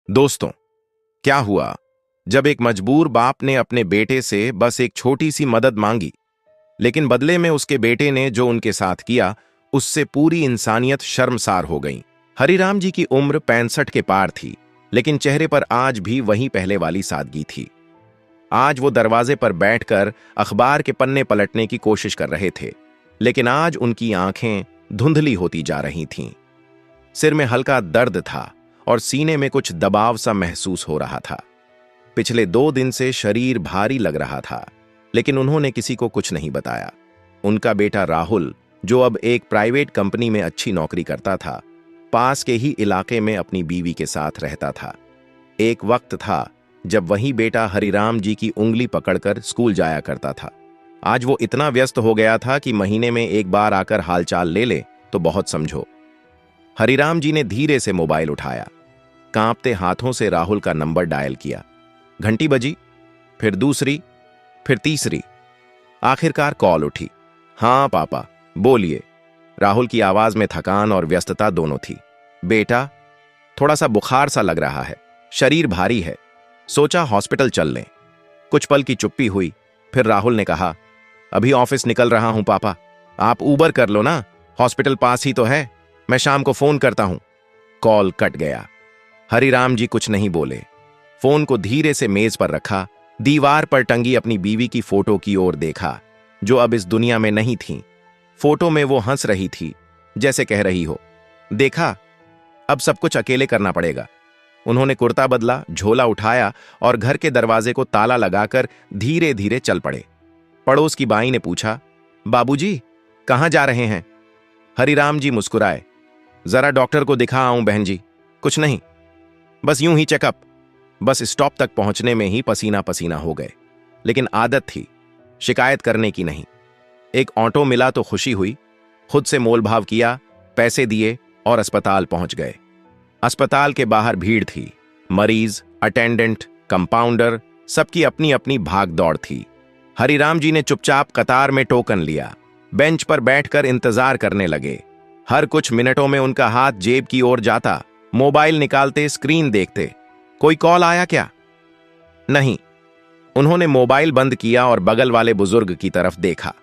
दोस्तों, क्या हुआ जब एक मजबूर बाप ने अपने बेटे से बस एक छोटी सी मदद मांगी, लेकिन बदले में उसके बेटे ने जो उनके साथ किया उससे पूरी इंसानियत शर्मसार हो गई। हरिराम जी की उम्र 65 के पार थी, लेकिन चेहरे पर आज भी वही पहले वाली सादगी थी। आज वो दरवाजे पर बैठकर अखबार के पन्ने पलटने की कोशिश कर रहे थे, लेकिन आज उनकी आंखें धुंधली होती जा रही थीं। सिर में हल्का दर्द था और सीने में कुछ दबाव सा महसूस हो रहा था। पिछले 2 दिन से शरीर भारी लग रहा था, लेकिन उन्होंने किसी को कुछ नहीं बताया। उनका बेटा राहुल, जो अब एक प्राइवेट कंपनी में अच्छी नौकरी करता था, पास के ही इलाके में अपनी बीवी के साथ रहता था। एक वक्त था जब वही बेटा हरिराम जी की उंगली पकड़कर स्कूल जाया करता था। आज वो इतना व्यस्त हो गया था कि महीने में एक बार आकर हालचाल ले ले तो बहुत समझो। हरिराम जी ने धीरे से मोबाइल उठाया, कांपते हाथों से राहुल का नंबर डायल किया। घंटी बजी, फिर दूसरी, फिर तीसरी। आखिरकार कॉल उठी। हाँ पापा, बोलिए। राहुल की आवाज में थकान और व्यस्तता दोनों थी। बेटा, थोड़ा सा बुखार सा लग रहा है, शरीर भारी है, सोचा हॉस्पिटल चल लें। कुछ पल की चुप्पी हुई, फिर राहुल ने कहा, अभी ऑफिस निकल रहा हूं पापा, आप उबर कर लो ना, हॉस्पिटल पास ही तो है, मैं शाम को फोन करता हूं। कॉल कट गया। हरिराम जी कुछ नहीं बोले। फोन को धीरे से मेज पर रखा, दीवार पर टंगी अपनी बीवी की फोटो की ओर देखा, जो अब इस दुनिया में नहीं थी। फोटो में वो हंस रही थी, जैसे कह रही हो, देखा, अब सब कुछ अकेले करना पड़ेगा। उन्होंने कुर्ता बदला, झोला उठाया और घर के दरवाजे को ताला लगाकर धीरे धीरे चल पड़े। पड़ोस की बाई ने पूछा, बाबूजी, कहां जा रहे हैं? हरिराम जी मुस्कुराए, जरा डॉक्टर को दिखा आऊं बहन जी। कुछ नहीं, बस यूं ही चेकअप। बस स्टॉप तक पहुंचने में ही पसीना पसीना हो गए, लेकिन आदत थी, शिकायत करने की नहीं। एक ऑटो मिला तो खुशी हुई, खुद से मोलभाव किया, पैसे दिए और अस्पताल पहुंच गए। अस्पताल के बाहर भीड़ थी, मरीज, अटेंडेंट, कंपाउंडर, सबकी अपनी अपनी भाग दौड़ थी। हरिराम जी ने चुपचाप कतार में टोकन लिया, बेंच पर बैठकर इंतजार करने लगे। हर कुछ मिनटों में उनका हाथ जेब की ओर जाता, मोबाइल निकालते, स्क्रीन देखते। कोई कॉल आया क्या? नहीं। उन्होंने मोबाइल बंद किया और बगल वाले बुजुर्ग की तरफ देखा।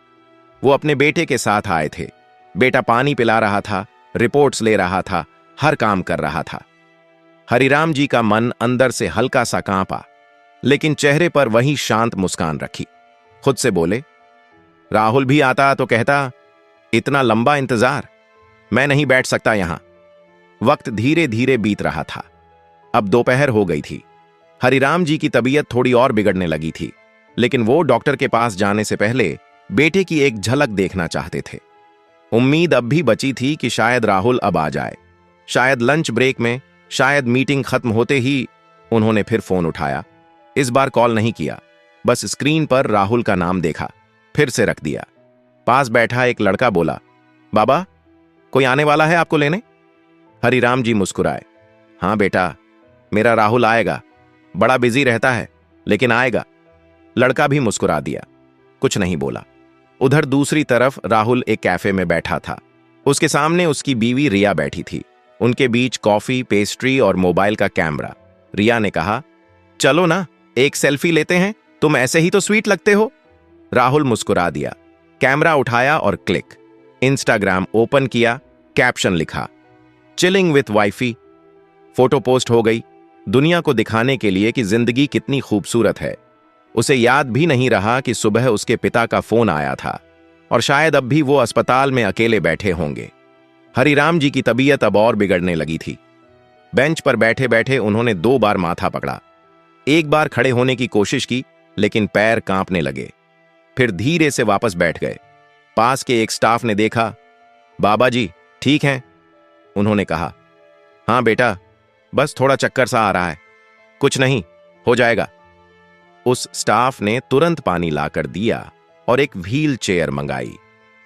वो अपने बेटे के साथ आए थे। बेटा पानी पिला रहा था, रिपोर्ट्स ले रहा था, हर काम कर रहा था। हरिराम जी का मन अंदर से हल्का सा कांपा, लेकिन चेहरे पर वही शांत मुस्कान रखी। खुद से बोले, राहुल भी आता तो कहता, इतना लंबा इंतजार, मैं नहीं बैठ सकता यहां। वक्त धीरे धीरे बीत रहा था। अब दोपहर हो गई थी। हरिराम जी की तबीयत थोड़ी और बिगड़ने लगी थी, लेकिन वो डॉक्टर के पास जाने से पहले बेटे की एक झलक देखना चाहते थे। उम्मीद अब भी बची थी कि शायद राहुल अब आ जाए, शायद लंच ब्रेक में, शायद मीटिंग खत्म होते ही। उन्होंने फिर फोन उठाया। इस बार कॉल नहीं किया, बस स्क्रीन पर राहुल का नाम देखा, फिर से रख दिया। पास बैठा एक लड़का बोला, बाबा, कोई आने वाला है आपको लेने? हरिराम जी मुस्कुराए, हां बेटा, मेरा राहुल आएगा, बड़ा बिजी रहता है, लेकिन आएगा। लड़का भी मुस्कुरा दिया, कुछ नहीं बोला। उधर दूसरी तरफ राहुल एक कैफे में बैठा था। उसके सामने उसकी बीवी रिया बैठी थी। उनके बीच कॉफी, पेस्ट्री और मोबाइल का कैमरा। रिया ने कहा, चलो ना, एक सेल्फी लेते हैं, तुम ऐसे ही तो स्वीट लगते हो। राहुल मुस्कुरा दिया, कैमरा उठाया और क्लिक। इंस्टाग्राम ओपन किया, कैप्शन लिखा, chilling with wifey. Photo post हो गई, दुनिया को दिखाने के लिए कि जिंदगी कितनी खूबसूरत है। उसे याद भी नहीं रहा कि सुबह उसके पिता का फोन आया था और शायद अब भी वो अस्पताल में अकेले बैठे होंगे। हरिराम जी की तबीयत अब और बिगड़ने लगी थी। बेंच पर बैठे बैठे उन्होंने 2 बार माथा पकड़ा। एक बार खड़े होने की कोशिश की, लेकिन पैर कांपने लगे। फिर धीरे से वापस बैठ गए। पास के एक स्टाफ ने देखा, बाबा जी ठीक हैं? उन्होंने कहा, हां बेटा, बस थोड़ा चक्कर सा आ रहा है, कुछ नहीं, हो जाएगा। उस स्टाफ ने तुरंत पानी लाकर दिया और एक व्हील चेयर मंगाई।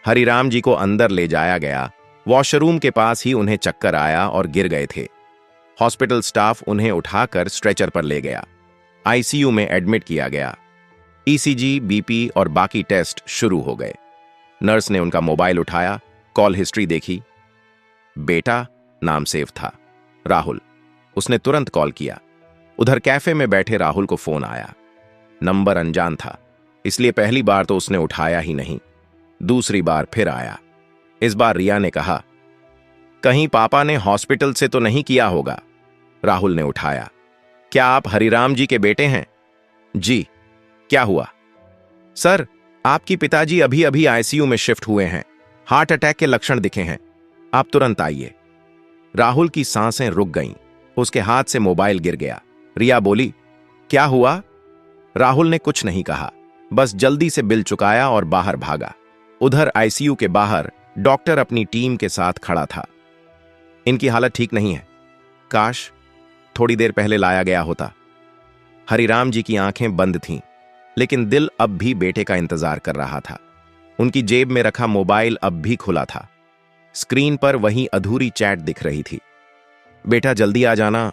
हरिराम जी को अंदर ले जाया गया। वॉशरूम के पास ही उन्हें चक्कर आया और गिर गए थे। हॉस्पिटल स्टाफ उन्हें उठाकर स्ट्रेचर पर ले गया। आईसीयू में एडमिट किया गया। ईसीजी, बीपी और बाकी टेस्ट शुरू हो गए। नर्स ने उनका मोबाइल उठाया, कॉल हिस्ट्री देखी। बेटा नाम सेव था, राहुल। उसने तुरंत कॉल किया, उधर कैफे में बैठे राहुल को फोन आया। नंबर अनजान था, इसलिए पहली बार तो उसने उठाया ही नहीं। दूसरी बार फिर आया। इस बार रिया ने कहा, कहीं पापा ने हॉस्पिटल से तो नहीं किया होगा। राहुल ने उठाया। क्या आप हरिराम जी के बेटे हैं? जी। क्या हुआ? सर, आपकी पिताजी अभी अभी आईसीयू में शिफ्ट हुए हैं। हार्ट अटैक के लक्षण दिखे हैं। आप तुरंत आइए। राहुल की सांसें रुक गईं। उसके हाथ से मोबाइल गिर गया। रिया बोली, क्या हुआ? राहुल ने कुछ नहीं कहा, बस जल्दी से बिल चुकाया और बाहर भागा। उधर आईसीयू के बाहर डॉक्टर अपनी टीम के साथ खड़ा था। इनकी हालत ठीक नहीं है। काश थोड़ी देर पहले लाया गया होता। हरिराम जी की आंखें बंद थीं, लेकिन दिल अब भी बेटे का इंतजार कर रहा था। उनकी जेब में रखा मोबाइल अब भी खुला था। स्क्रीन पर वही अधूरी चैट दिख रही थी। बेटा जल्दी आ जाना,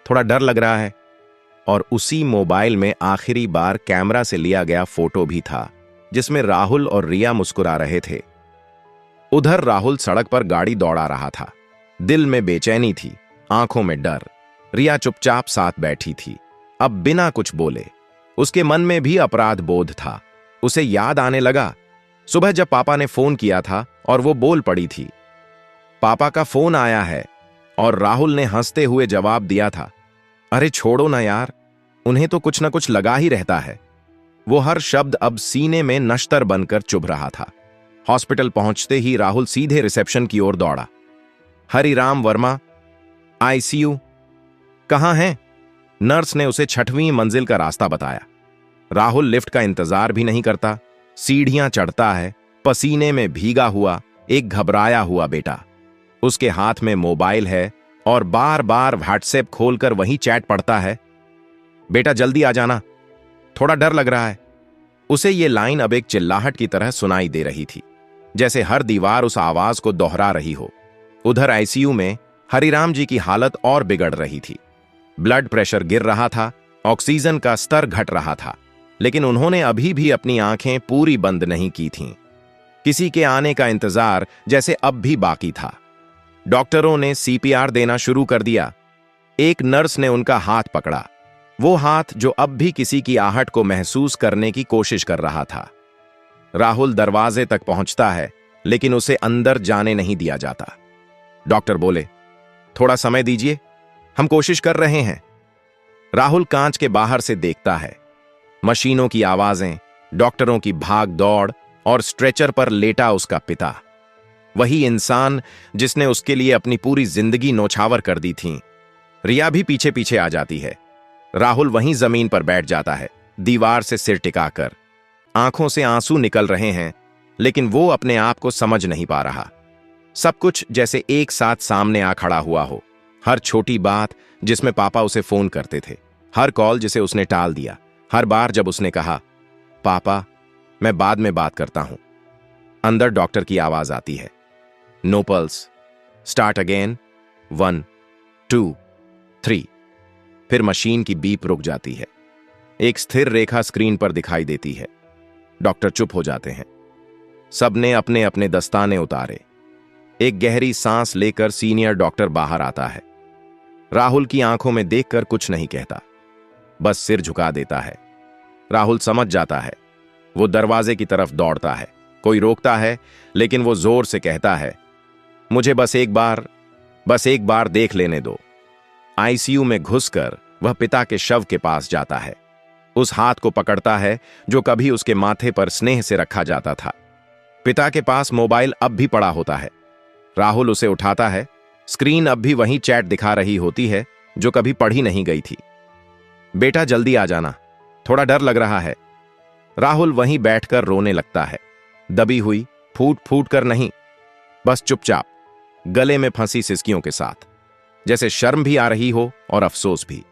थोड़ा डर लग रहा है। और उसी मोबाइल में आखिरी बार कैमरा से लिया गया फोटो भी था, जिसमें राहुल और रिया मुस्कुरा रहे थे। उधर राहुल सड़क पर गाड़ी दौड़ा रहा था। दिल में बेचैनी थी, आंखों में डर। रिया चुपचाप साथ बैठी थी, अब बिना कुछ बोले। उसके मन में भी अपराध बोध था। उसे याद आने लगा सुबह जब पापा ने फोन किया था और वो बोल पड़ी थी, पापा का फोन आया है। और राहुल ने हंसते हुए जवाब दिया था, अरे छोड़ो ना यार, उन्हें तो कुछ ना कुछ लगा ही रहता है। वो हर शब्द अब सीने में नश्तर बनकर चुभ रहा था। हॉस्पिटल पहुंचते ही राहुल सीधे रिसेप्शन की ओर दौड़ा। हरिराम वर्मा, आईसीयू। कहां हैं? नर्स ने उसे 6वीं मंजिल का रास्ता बताया। राहुल लिफ्ट का इंतजार भी नहीं करता, सीढ़ियां चढ़ता है, पसीने में भीगा हुआ, एक घबराया हुआ बेटा। उसके हाथ में मोबाइल है और बार बार व्हाट्सएप खोलकर वही चैट पढ़ता है, बेटा जल्दी आ जाना, थोड़ा डर लग रहा है। उसे ये लाइन अब एक चिल्लाहट की तरह सुनाई दे रही थी, जैसे हर दीवार उस आवाज को दोहरा रही हो। उधर आईसीयू में हरिराम जी की हालत और बिगड़ रही थी। ब्लड प्रेशर गिर रहा था, ऑक्सीजन का स्तर घट रहा था, लेकिन उन्होंने अभी भी अपनी आंखें पूरी बंद नहीं की थीं। किसी के आने का इंतजार जैसे अब भी बाकी था। डॉक्टरों ने सीपीआर देना शुरू कर दिया। एक नर्स ने उनका हाथ पकड़ा, वो हाथ जो अब भी किसी की आहट को महसूस करने की कोशिश कर रहा था। राहुल दरवाजे तक पहुंचता है, लेकिन उसे अंदर जाने नहीं दिया जाता। डॉक्टर बोले, थोड़ा समय दीजिए, हम कोशिश कर रहे हैं। राहुल कांच के बाहर से देखता है। मशीनों की आवाजें, डॉक्टरों की भाग दौड़ और स्ट्रेचर पर लेटा उसका पिता, वही इंसान जिसने उसके लिए अपनी पूरी जिंदगी नौछावर कर दी थी। रिया भी पीछे पीछे आ जाती है। राहुल वहीं जमीन पर बैठ जाता है, दीवार से सिर टिकाकर। आंखों से आंसू निकल रहे हैं, लेकिन वो अपने आप को समझ नहीं पा रहा। सब कुछ जैसे एक साथ सामने आ खड़ा हुआ हो। हर छोटी बात जिसमें पापा उसे फोन करते थे, हर कॉल जिसे उसने टाल दिया, हर बार जब उसने कहा, पापा मैं बाद में बात करता हूं। अंदर डॉक्टर की आवाज आती है, नो पल्स, स्टार्ट अगेन, 1 2 3। फिर मशीन की बीप रुक जाती है। एक स्थिर रेखा स्क्रीन पर दिखाई देती है। डॉक्टर चुप हो जाते हैं। सबने अपने अपने दस्ताने उतारे। एक गहरी सांस लेकर सीनियर डॉक्टर बाहर आता है। राहुल की आंखों में देखकर कुछ नहीं कहता, बस सिर झुका देता है। राहुल समझ जाता है। वो दरवाजे की तरफ दौड़ता है। कोई रोकता है, लेकिन वो जोर से कहता है, मुझे बस एक बार देख लेने दो। आईसीयू में घुसकर वह पिता के शव के पास जाता है। उस हाथ को पकड़ता है जो कभी उसके माथे पर स्नेह से रखा जाता था। पिता के पास मोबाइल अब भी पड़ा होता है। राहुल उसे उठाता है। स्क्रीन अब भी वही चैट दिखा रही होती है जो कभी पढ़ी नहीं गई थी। बेटा जल्दी आ जाना, थोड़ा डर लग रहा है। राहुल वहीं बैठकर रोने लगता है, दबी हुई, फूट फूट कर नहीं, बस चुपचाप, गले में फंसी सिसकियों के साथ, जैसे शर्म भी आ रही हो और अफसोस भी।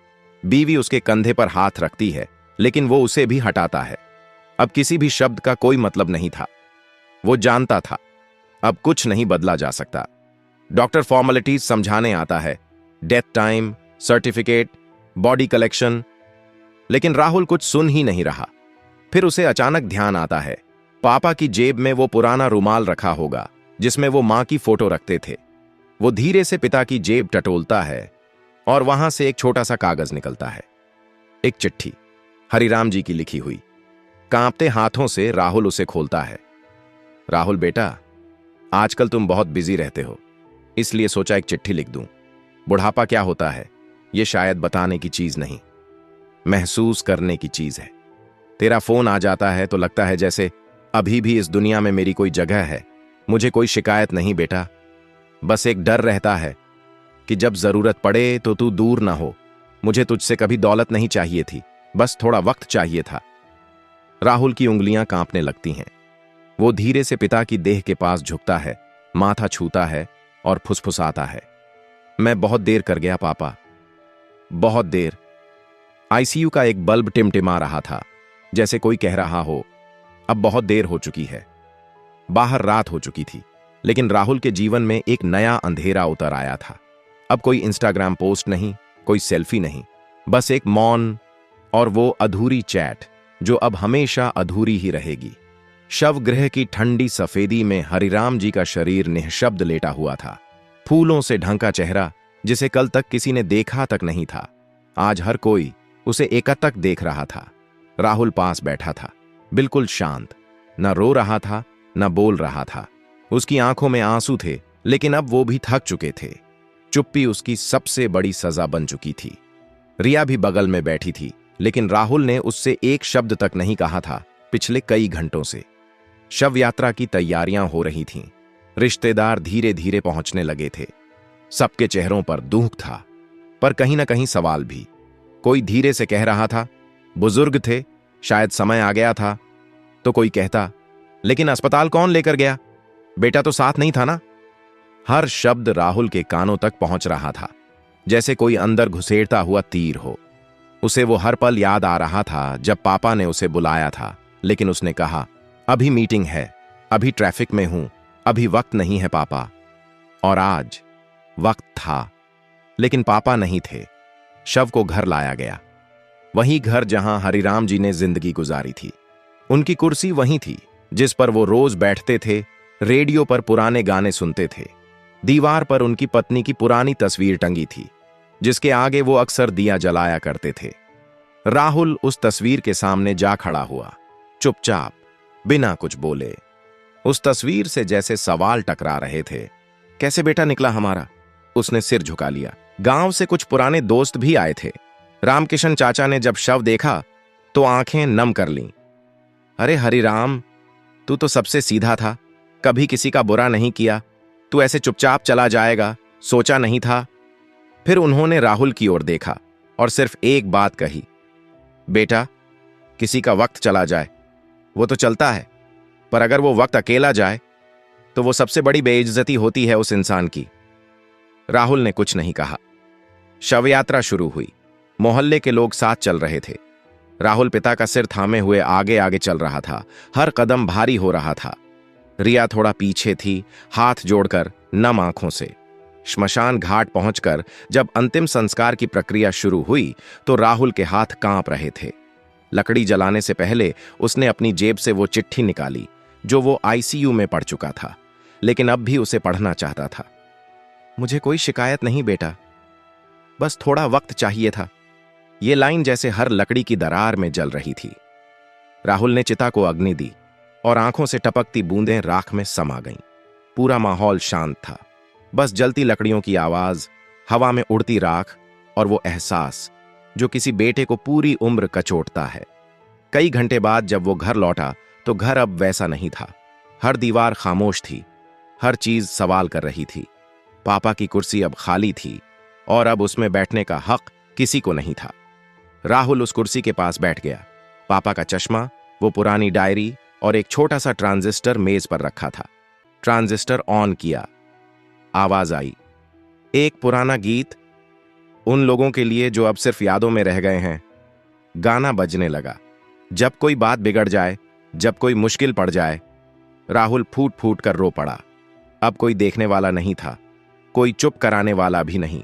बीवी उसके कंधे पर हाथ रखती है, लेकिन वो उसे भी हटाता है। अब किसी भी शब्द का कोई मतलब नहीं था। वो जानता था अब कुछ नहीं बदला जा सकता। डॉक्टर फॉर्मेलिटीज समझाने आता है, death time, certificate, body collection, लेकिन राहुल कुछ सुन ही नहीं रहा। फिर उसे अचानक ध्यान आता है, पापा की जेब में वो पुराना रुमाल रखा होगा जिसमें वो मां की फोटो रखते थे। वो धीरे से पिता की जेब टटोलता है। और वहां से एक छोटा सा कागज निकलता है, एक चिट्ठी, हरिराम जी की लिखी हुई। कांपते हाथों से राहुल उसे खोलता है। राहुल बेटा, आजकल तुम बहुत बिजी रहते हो, इसलिए सोचा एक चिट्ठी लिख दूं। बुढ़ापा क्या होता है ये शायद बताने की चीज नहीं, महसूस करने की चीज है। तेरा फोन आ जाता है तो लगता है जैसे अभी भी इस दुनिया में मेरी कोई जगह है। मुझे कोई शिकायत नहीं बेटा, बस एक डर रहता है कि जब जरूरत पड़े तो तू दूर ना हो। मुझे तुझसे कभी दौलत नहीं चाहिए थी, बस थोड़ा वक्त चाहिए था। राहुल की उंगलियां कांपने लगती हैं। वो धीरे से पिता की देह के पास झुकता है, माथा छूता है और फुसफुसाता है, मैं बहुत देर कर गया पापा, बहुत देर। आईसीयू का एक बल्ब टिमटिमा रहा था, जैसे कोई कह रहा हो अब बहुत देर हो चुकी है। बाहर रात हो चुकी थी, लेकिन राहुल के जीवन में एक नया अंधेरा उतर आया था। अब कोई इंस्टाग्राम पोस्ट नहीं, कोई सेल्फी नहीं, बस एक मौन और वो अधूरी चैट जो अब हमेशा अधूरी ही रहेगी। शवगृह की ठंडी सफेदी में हरिराम जी का शरीर निःशब्द लेटा हुआ था। फूलों से ढंका चेहरा जिसे कल तक किसी ने देखा तक नहीं था, आज हर कोई उसे एकटक देख रहा था। राहुल पास बैठा था, बिल्कुल शांत, न रो रहा था न बोल रहा था। उसकी आंखों में आंसू थे, लेकिन अब वो भी थक चुके थे। चुप्पी उसकी सबसे बड़ी सजा बन चुकी थी। रिया भी बगल में बैठी थी, लेकिन राहुल ने उससे एक शब्द तक नहीं कहा था पिछले कई घंटों से। शव यात्रा की तैयारियां हो रही थीं। रिश्तेदार धीरे धीरे पहुंचने लगे थे। सबके चेहरों पर दुख था, पर कहीं ना कहीं सवाल भी। कोई धीरे से कह रहा था बुजुर्ग थे, शायद समय आ गया था। तो कोई कहता लेकिन अस्पताल कौन लेकर गया, बेटा तो साथ नहीं था ना। हर शब्द राहुल के कानों तक पहुंच रहा था, जैसे कोई अंदर घुसेड़ता हुआ तीर हो। उसे वो हर पल याद आ रहा था जब पापा ने उसे बुलाया था, लेकिन उसने कहा अभी मीटिंग है, अभी ट्रैफिक में हूं, अभी वक्त नहीं है पापा। और आज वक्त था, लेकिन पापा नहीं थे। शव को घर लाया गया, वही घर जहां हरिराम जी ने जिंदगी गुजारी थी। उनकी कुर्सी वहीं थी जिस पर वो रोज बैठते थे, रेडियो पर पुराने गाने सुनते थे। दीवार पर उनकी पत्नी की पुरानी तस्वीर टंगी थी, जिसके आगे वो अक्सर दिया जलाया करते थे। राहुल उस तस्वीर के सामने जा खड़ा हुआ, चुपचाप, बिना कुछ बोले। उस तस्वीर से जैसे सवाल टकरा रहे थे। कैसे बेटा निकला हमारा? उसने सिर झुका लिया। गांव से कुछ पुराने दोस्त भी आए थे। रामकिशन चाचा ने जब शव देखा तो आंखें नम कर लीं। अरे हरिराम, तू तो सबसे सीधा था, कभी किसी का बुरा नहीं किया, तू ऐसे चुपचाप चला जाएगा सोचा नहीं था। फिर उन्होंने राहुल की ओर देखा और सिर्फ एक बात कही, बेटा, किसी का वक्त चला जाए वो तो चलता है, पर अगर वो वक्त अकेला जाए तो वो सबसे बड़ी बेइज्जती होती है उस इंसान की। राहुल ने कुछ नहीं कहा। शव यात्रा शुरू हुई। मोहल्ले के लोग साथ चल रहे थे। राहुल पिता का सिर थामे हुए आगे आगे चल रहा था। हर कदम भारी हो रहा था। रिया थोड़ा पीछे थी, हाथ जोड़कर, नम आंखों से। श्मशान घाट पहुंचकर जब अंतिम संस्कार की प्रक्रिया शुरू हुई तो राहुल के हाथ कांप रहे थे। लकड़ी जलाने से पहले उसने अपनी जेब से वो चिट्ठी निकाली जो वो आईसीयू में पढ़ चुका था, लेकिन अब भी उसे पढ़ना चाहता था। मुझे कोई शिकायत नहीं बेटा, बस थोड़ा वक्त चाहिए था। ये लाइन जैसे हर लकड़ी की दरार में जल रही थी। राहुल ने चिता को अग्नि दी और आंखों से टपकती बूंदें राख में समा गईं। पूरा माहौल शांत था, बस जलती लकड़ियों की आवाज, हवा में उड़ती राख और वो एहसास जो किसी बेटे को पूरी उम्र कचोटता है। कई घंटे बाद जब वो घर लौटा तो घर अब वैसा नहीं था। हर दीवार खामोश थी, हर चीज सवाल कर रही थी। पापा की कुर्सी अब खाली थी और अब उसमें बैठने का हक किसी को नहीं था। राहुल उस कुर्सी के पास बैठ गया। पापा का चश्मा, वो पुरानी डायरी और एक छोटा सा ट्रांजिस्टर मेज पर रखा था। ट्रांजिस्टर ऑन किया, आवाज आई, एक पुराना गीत उन लोगों के लिए जो अब सिर्फ यादों में रह गए हैं। गाना बजने लगा। जब कोई बात बिगड़ जाए, जब कोई मुश्किल पड़ जाए। राहुल फूट फूट कर रो पड़ा। अब कोई देखने वाला नहीं था, कोई चुप कराने वाला भी नहीं।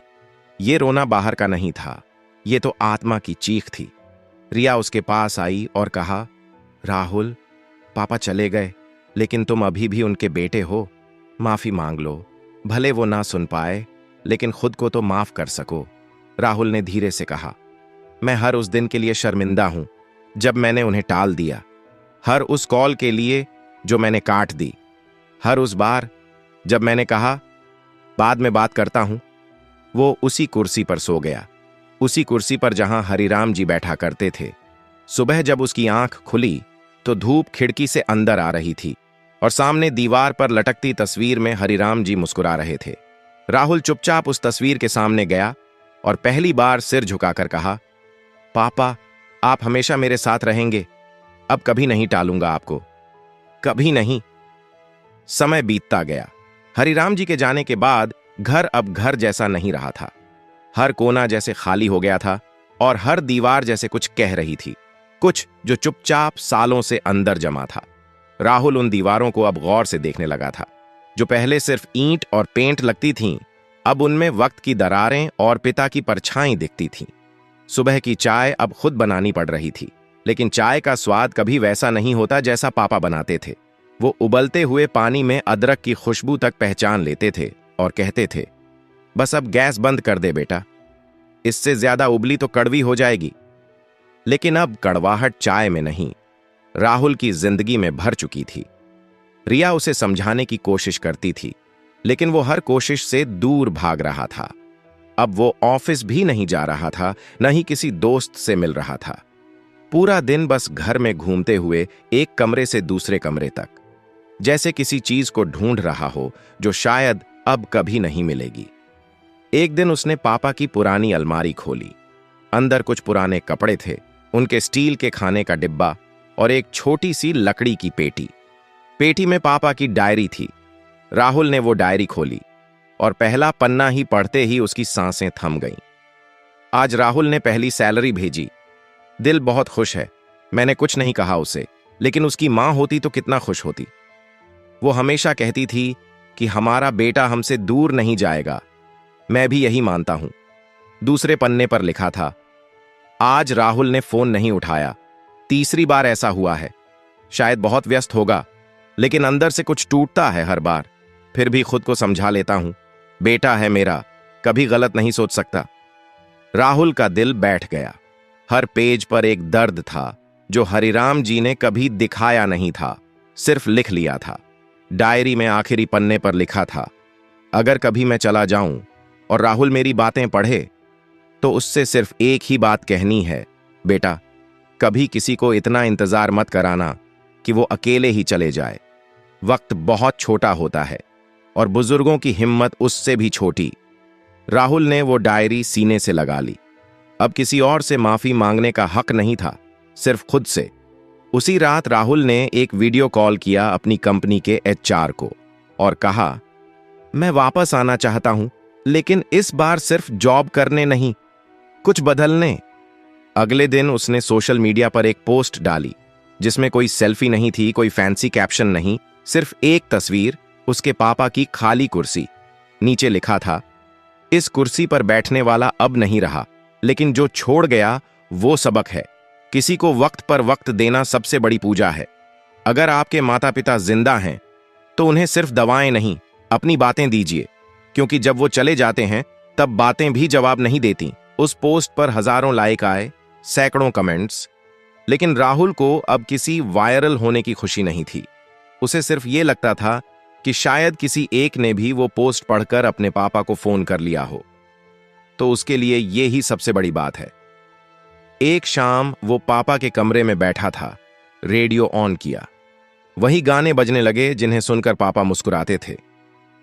ये रोना बाहर का नहीं था, ये तो आत्मा की चीख थी। रिया उसके पास आई और कहा, राहुल, पापा चले गए, लेकिन तुम अभी भी उनके बेटे हो। माफी मांग लो, भले वो ना सुन पाए, लेकिन खुद को तो माफ कर सको। राहुल ने धीरे से कहा। मैं हर उस दिन के लिए शर्मिंदा हूं जब मैंने उन्हें टाल दिया, हर उस कॉल के लिए जो मैंने काट दी, हर उस बार जब मैंने कहा बाद में बात करता हूं। वो उसी कुर्सी पर सो गया, उसी कुर्सी पर जहां हरिराम जी बैठा करते थे। सुबह जब उसकी आंख खुली तो धूप खिड़की से अंदर आ रही थी और सामने दीवार पर लटकती तस्वीर में हरिराम जी मुस्कुरा रहे थे। राहुल चुपचाप उस तस्वीर के सामने गया और पहली बार सिर झुकाकर कहा, पापा, आप हमेशा मेरे साथ रहेंगे। अब कभी नहीं टालूंगा आपको, कभी नहीं। समय बीतता गया। हरिराम जी के जाने के बाद घर अब घर जैसा नहीं रहा था। हर कोना जैसे खाली हो गया था और हर दीवार जैसे कुछ कह रही थी, कुछ जो चुपचाप सालों से अंदर जमा था। राहुल उन दीवारों को अब गौर से देखने लगा था। जो पहले सिर्फ ईंट और पेंट लगती थीं, अब उनमें वक्त की दरारें और पिता की परछाई दिखती थीं। सुबह की चाय अब खुद बनानी पड़ रही थी, लेकिन चाय का स्वाद कभी वैसा नहीं होता जैसा पापा बनाते थे। वो उबलते हुए पानी में अदरक की खुशबू तक पहचान लेते थे और कहते थे, बस अब गैस बंद कर दे बेटा, इससे ज्यादा उबली तो कड़वी हो जाएगी। लेकिन अब कड़वाहट चाय में नहीं, राहुल की जिंदगी में भर चुकी थी। रिया उसे समझाने की कोशिश करती थी, लेकिन वो हर कोशिश से दूर भाग रहा था। अब वो ऑफिस भी नहीं जा रहा था, न ही किसी दोस्त से मिल रहा था। पूरा दिन बस घर में घूमते हुए एक कमरे से दूसरे कमरे तक, जैसे किसी चीज को ढूंढ रहा हो जो शायद अब कभी नहीं मिलेगी। एक दिन उसने पापा की पुरानी अलमारी खोली। अंदर कुछ पुराने कपड़े थे, उनके स्टील के खाने का डिब्बा और एक छोटी सी लकड़ी की पेटी। पेटी में पापा की डायरी थी। राहुल ने वो डायरी खोली और पहला पन्ना ही पढ़ते ही उसकी सांसें थम गईं। आज राहुल ने पहली सैलरी भेजी। दिल बहुत खुश है। मैंने कुछ नहीं कहा उसे, लेकिन उसकी मां होती तो कितना खुश होती। वो हमेशा कहती थी कि हमारा बेटा हमसे दूर नहीं जाएगा। मैं भी यही मानता हूं। दूसरे पन्ने पर लिखा था, आज राहुल ने फोन नहीं उठाया। तीसरी बार ऐसा हुआ है। शायद बहुत व्यस्त होगा, लेकिन अंदर से कुछ टूटता है हर बार। फिर भी खुद को समझा लेता हूं, बेटा है मेरा, कभी गलत नहीं सोच सकता। राहुल का दिल बैठ गया। हर पेज पर एक दर्द था जो हरिराम जी ने कभी दिखाया नहीं था, सिर्फ लिख लिया था। डायरी में आखिरी पन्ने पर लिखा था, अगर कभी मैं चला जाऊं और राहुल मेरी बातें पढ़े तो उससे सिर्फ एक ही बात कहनी है, बेटा, कभी किसी को इतना इंतजार मत कराना कि वो अकेले ही चले जाए। वक्त बहुत छोटा होता है और बुजुर्गों की हिम्मत उससे भी छोटी। राहुल ने वो डायरी सीने से लगा ली। अब किसी और से माफी मांगने का हक नहीं था, सिर्फ खुद से। उसी रात राहुल ने एक वीडियो कॉल किया अपनी कंपनी के एचआर को और कहा, मैं वापस आना चाहता हूं, लेकिन इस बार सिर्फ जॉब करने नहीं, कुछ बदलने। अगले दिन उसने सोशल मीडिया पर एक पोस्ट डाली जिसमें कोई सेल्फी नहीं थी, कोई फैंसी कैप्शन नहीं, सिर्फ एक तस्वीर, उसके पापा की खाली कुर्सी। नीचे लिखा था, इस कुर्सी पर बैठने वाला अब नहीं रहा, लेकिन जो छोड़ गया वो सबक है। किसी को वक्त पर वक्त देना सबसे बड़ी पूजा है। अगर आपके माता पिता जिंदा हैं तो उन्हें सिर्फ दवाएं नहीं, अपनी बातें दीजिए, क्योंकि जब वो चले जाते हैं तब बातें भी जवाब नहीं देती। उस पोस्ट पर हजारों लाइक आए, सैकड़ों कमेंट्स, लेकिन राहुल को अब किसी वायरल होने की खुशी नहीं थी। उसे सिर्फ ये लगता था कि शायद किसी एक ने भी वो पोस्ट पढ़कर अपने पापा को फोन कर लिया हो, तो उसके लिए ये ही सबसे बड़ी बात है। एक शाम वो पापा के कमरे में बैठा था, रेडियो ऑन किया। वही गाने बजने लगे जिन्हें सुनकर पापा मुस्कुराते थे।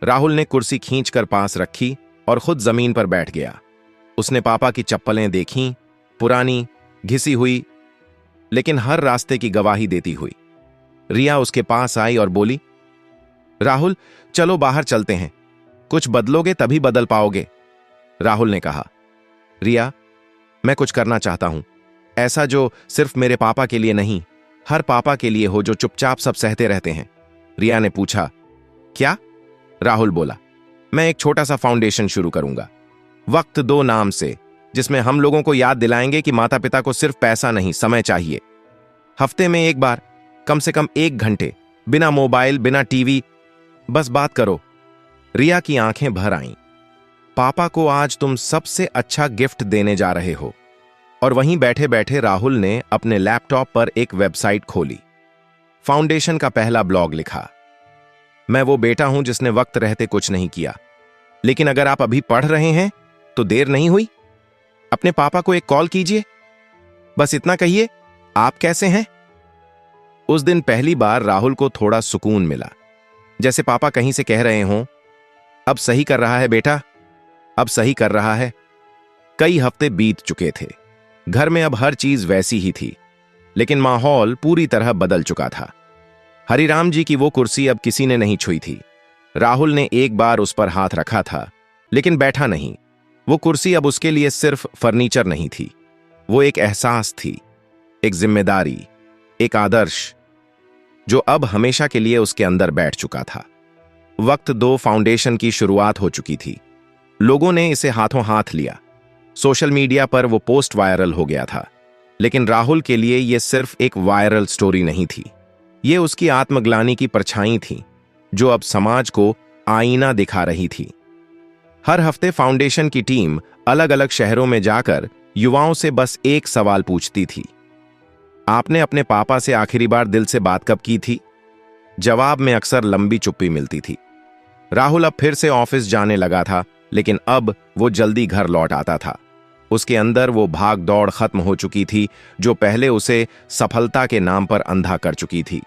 राहुल ने कुर्सी खींचकर पास रखी और खुद जमीन पर बैठ गया। उसने पापा की चप्पलें देखीं, पुरानी, घिसी हुई, लेकिन हर रास्ते की गवाही देती हुई। रिया उसके पास आई और बोली, राहुल, चलो बाहर चलते हैं, कुछ बदलोगे तभी बदल पाओगे। राहुल ने कहा, रिया, मैं कुछ करना चाहता हूं, ऐसा जो सिर्फ मेरे पापा के लिए नहीं, हर पापा के लिए हो जो चुपचाप सब सहते रहते हैं। रिया ने पूछा, क्या? राहुल बोला, मैं एक छोटा सा फाउंडेशन शुरू करूंगा, वक्त दो नाम से, जिसमें हम लोगों को याद दिलाएंगे कि माता पिता को सिर्फ पैसा नहीं, समय चाहिए। हफ्ते में एक बार, कम से कम 1 घंटे, बिना मोबाइल, बिना टीवी, बस बात करो। रिया की आंखें भर आईं। पापा को आज तुम सबसे अच्छा गिफ्ट देने जा रहे हो। और वहीं बैठे बैठे राहुल ने अपने लैपटॉप पर एक वेबसाइट खोली। फाउंडेशन का पहला ब्लॉग लिखा। मैं वो बेटा हूं जिसने वक्त रहते कुछ नहीं किया, लेकिन अगर आप अभी पढ़ रहे हैं तो देर नहीं हुई। अपने पापा को एक कॉल कीजिए, बस इतना कहिए, आप कैसे हैं। उस दिन पहली बार राहुल को थोड़ा सुकून मिला, जैसे पापा कहीं से कह रहे हों, अब सही कर रहा है बेटा, अब सही कर रहा है। कई हफ्ते बीत चुके थे। घर में अब हर चीज वैसी ही थी, लेकिन माहौल पूरी तरह बदल चुका था। हरिराम जी की वो कुर्सी अब किसी ने नहीं छुई थी। राहुल ने एक बार उस पर हाथ रखा था, लेकिन बैठा नहीं। वो कुर्सी अब उसके लिए सिर्फ फर्नीचर नहीं थी, वो एक एहसास थी, एक जिम्मेदारी, एक आदर्श, जो अब हमेशा के लिए उसके अंदर बैठ चुका था। वक्त 2 फाउंडेशन की शुरुआत हो चुकी थी। लोगों ने इसे हाथों हाथ लिया। सोशल मीडिया पर वो पोस्ट वायरल हो गया था, लेकिन राहुल के लिए यह सिर्फ एक वायरल स्टोरी नहीं थी। ये उसकी आत्मग्लानि की परछाई थी, जो अब समाज को आईना दिखा रही थी। हर हफ्ते फाउंडेशन की टीम अलग अलग शहरों में जाकर युवाओं से बस एक सवाल पूछती थी, आपने अपने पापा से आखिरी बार दिल से बात कब की थी? जवाब में अक्सर लंबी चुप्पी मिलती थी। राहुल अब फिर से ऑफिस जाने लगा था, लेकिन अब वो जल्दी घर लौट आता था। उसके अंदर वो भाग दौड़ खत्म हो चुकी थी, जो पहले उसे सफलता के नाम पर अंधा कर चुकी थी।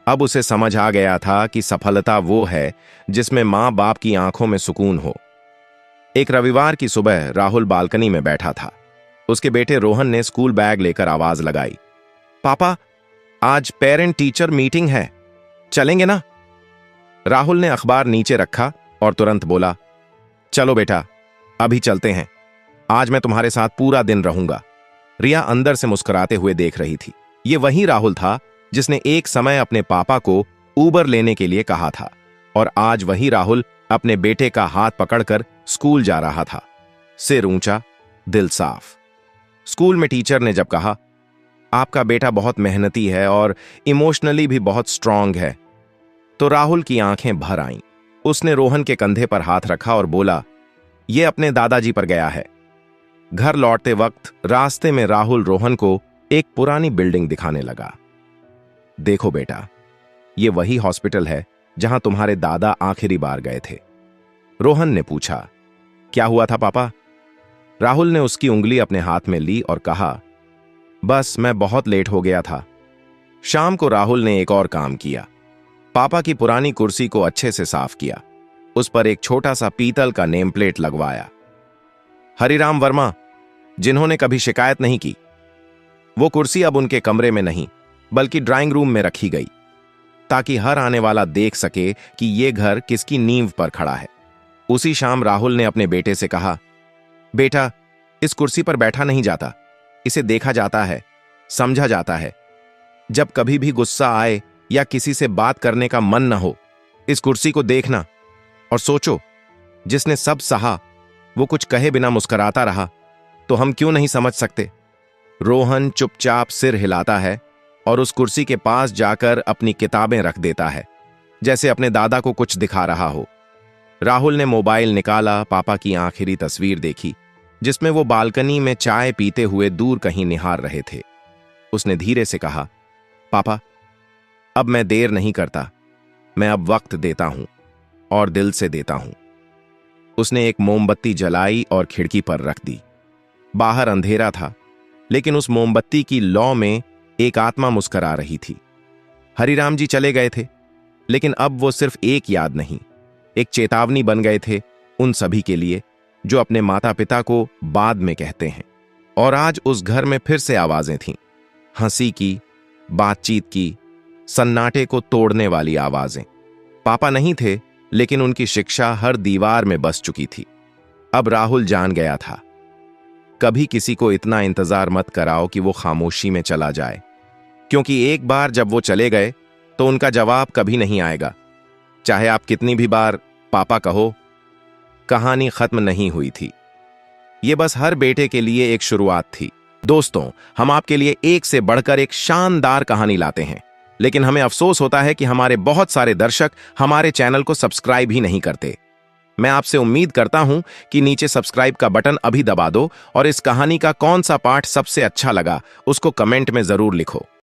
अब उसे समझ आ गया था कि सफलता वो है जिसमें मां बाप की आंखों में सुकून हो। एक रविवार की सुबह राहुल बालकनी में बैठा था। उसके बेटे रोहन ने स्कूल बैग लेकर आवाज लगाई, पापा, आज पेरेंट टीचर मीटिंग है, चलेंगे ना? राहुल ने अखबार नीचे रखा और तुरंत बोला, चलो बेटा, अभी चलते हैं, आज मैं तुम्हारे साथ पूरा दिन रहूंगा। रिया अंदर से मुस्कुराते हुए देख रही थी। ये वही राहुल था जिसने एक समय अपने पापा को ऊबर लेने के लिए कहा था, और आज वही राहुल अपने बेटे का हाथ पकड़कर स्कूल जा रहा था, सिर ऊंचा, दिल साफ। स्कूल में टीचर ने जब कहा, आपका बेटा बहुत मेहनती है और इमोशनली भी बहुत स्ट्रांग है, तो राहुल की आंखें भर आईं। उसने रोहन के कंधे पर हाथ रखा और बोला, यह अपने दादाजी पर गया है। घर लौटते वक्त रास्ते में राहुल रोहन को एक पुरानी बिल्डिंग दिखाने लगा। देखो बेटा, ये वही हॉस्पिटल है जहां तुम्हारे दादा आखिरी बार गए थे। रोहन ने पूछा, क्या हुआ था पापा? राहुल ने उसकी उंगली अपने हाथ में ली और कहा, बस मैं बहुत लेट हो गया था। शाम को राहुल ने एक और काम किया। पापा की पुरानी कुर्सी को अच्छे से साफ किया। उस पर एक छोटा सा पीतल का नेम प्लेट लगवाया, हरिराम वर्मा, जिन्होंने कभी शिकायत नहीं की। वो कुर्सी अब उनके कमरे में नहीं, बल्कि ड्राइंग रूम में रखी गई, ताकि हर आने वाला देख सके कि ये घर किसकी नींव पर खड़ा है। उसी शाम राहुल ने अपने बेटे से कहा, बेटा, इस कुर्सी पर बैठा नहीं जाता, इसे देखा जाता है, समझा जाता है। जब कभी भी गुस्सा आए या किसी से बात करने का मन न हो, इस कुर्सी को देखना और सोचो, जिसने सब सहा वो कुछ कहे बिना मुस्कुराता रहा, तो हम क्यों नहीं समझ सकते? रोहन चुपचाप सिर हिलाता है और उस कुर्सी के पास जाकर अपनी किताबें रख देता है, जैसे अपने दादा को कुछ दिखा रहा हो। राहुल ने मोबाइल निकाला, पापा की आखिरी तस्वीर देखी, जिसमें वो बालकनी में चाय पीते हुए दूर कहीं निहार रहे थे। उसने धीरे से कहा, पापा, अब मैं देर नहीं करता, मैं अब वक्त देता हूं और दिल से देता हूं। उसने एक मोमबत्ती जलाई और खिड़की पर रख दी। बाहर अंधेरा था, लेकिन उस मोमबत्ती की लौ में एक आत्मा मुस्कुरा रही थी। हरिराम जी चले गए थे, लेकिन अब वो सिर्फ एक याद नहीं, एक चेतावनी बन गए थे उन सभी के लिए जो अपने माता पिता को बाद में कहते हैं। और आज उस घर में फिर से आवाजें थीं, हंसी की, बातचीत की, सन्नाटे को तोड़ने वाली आवाजें। पापा नहीं थे, लेकिन उनकी शिक्षा हर दीवार में बस चुकी थी। अब राहुल जान गया था, कभी किसी को इतना इंतजार मत कराओ कि वो खामोशी में चला जाए, क्योंकि एक बार जब वो चले गए तो उनका जवाब कभी नहीं आएगा। चाहे आप कितनी भी बार पापा कहो, कहानी खत्म नहीं हुई थी। ये बस हर बेटे के लिए एक शुरुआत थी। दोस्तों, हम आपके लिए एक से बढ़कर एक शानदार कहानी लाते हैं, लेकिन हमें अफसोस होता है कि हमारे बहुत सारे दर्शक हमारे चैनल को सब्सक्राइब ही नहीं करते। मैं आपसे उम्मीद करता हूं कि नीचे सब्सक्राइब का बटन अभी दबा दो और इस कहानी का कौन सा पार्ट सबसे अच्छा लगा उसको कमेंट में जरूर लिखो।